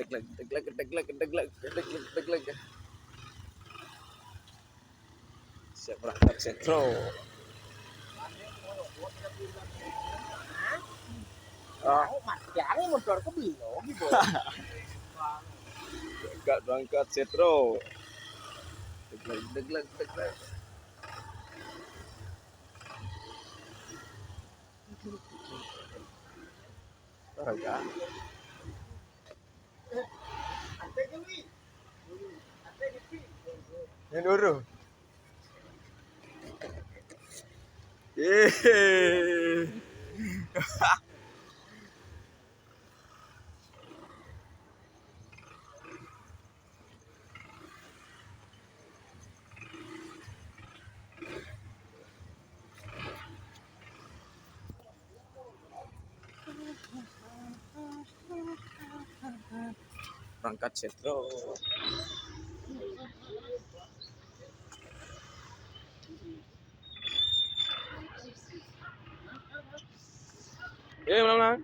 Deg leg. Siap berangkat sentro. Enggak berangkat sentro. Deg leg. Olahraga. Yang dulu. Berangkat sentro. Mana?